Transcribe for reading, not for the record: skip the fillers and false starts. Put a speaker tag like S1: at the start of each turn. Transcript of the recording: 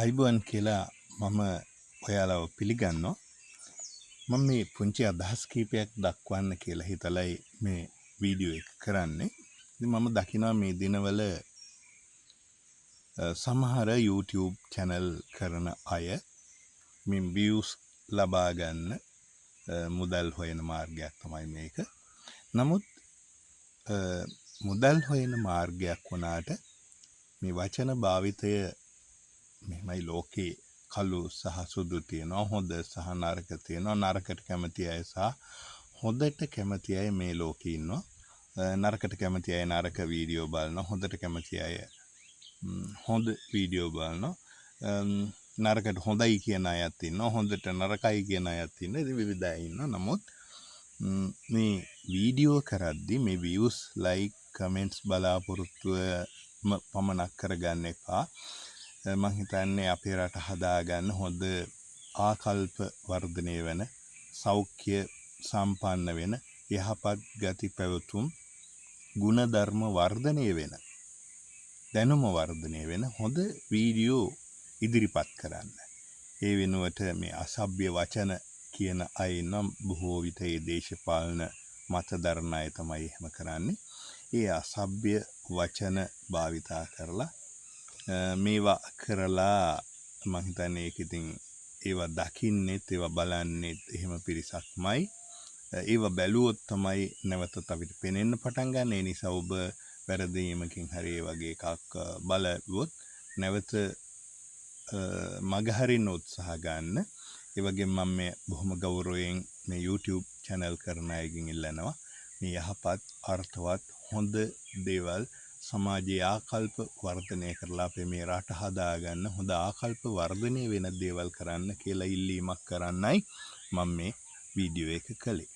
S1: අයිබෝන් කියලා මම ඔයාලව පිළිගන්නවා. මම මේ පුංචි අදහස් කීපයක් දක්වන්න කියලා හිතලයි මේ වීඩියෝ එක කරන්නේ. ඉතින් මම දකිනවා මේ දිනවල සමහර YouTube channel කරන අය මේ views ලබා ගන්න මුදල් හොයන මාර්ගයක් තමයි මේක. නමුත් මුදල් හොයන මාර්ගයක් වුණාට මේ වචන භාවිතය මෙහෙමයි ලෝකේ කළු සහ සුදු තියෙනවා, හොඳ සහ නරක තියෙනවා. නරකට කැමති අය සහ හොඳට කැමති අය මේ ලෝකේ ඉන්නවා. නරකට කැමති අය නරක වීඩියෝ බලනවා, හොඳට කැමති අය හොඳ වීඩියෝ බලනවා. නරකට හොඳයි කියන අයත් ඉන්නවා, හොඳට නරකයි කියන අයත් ඉන්නවා. ඉතින් විවිධ අය ඉන්නවා. නමුත් මේ වීඩියෝ කරද්දී මේ views, like, comments බලාපොරොත්තුව පමණක් කරගන්න එපා. මම හිතන්නේ අපේ රට හදාගන්න හොඳ ආකල්ප වර්ධනය වෙන, සෞඛ්‍ය සම්පන්න වෙන, යහපත් ගති පැවතුම් ගුණධර්ම වර්ධනය වෙන, දැනුම වර්ධනය වෙන හොඳ වීඩියෝ ඉදිරිපත් කරන්න. ඒ වෙනුවට මේ අසභ්‍ය වචන කියන අය නම් බොහෝ විට ඒ දේශපාලන මත දරන අය තමයි එහෙම කරන්නේ. ඒ අසභ්‍ය වචන භාවිතා කරලා මේවා කරලා මම හිතන්නේ ඒක ඉතින් ඒවා දකින්නෙත් ඒවා බලන්නෙත් එහෙම පිරිසක්මයි. ඒවා බැලුවොත් තමයි නැවතත් අපිට පේනෙන්න පටන් ගන්න. ඒ නිසා ඔබ වැරදීමකින් හරි ඒ වගේ එකක් බලුවොත් නැවත මගහරින්න උත්සාහ ගන්න. ඒ වගේම මම මේ බොහොම ගෞරවයෙන් මේ YouTube channel කරන අයගෙන් ඉල්ලනවා මේ යහපත් අර්ථවත් හොඳ දේවල් සමාජයේ ආකල්ප වර්ධනය කරලා අපේ මේ රට හදාගන්න හොඳ ආකල්ප වර්ධනය වෙන දේවල් කරන්න කියලා ඉල්ලීමක් කරන්නයි මම මේ වීඩියෝ එක කළේ.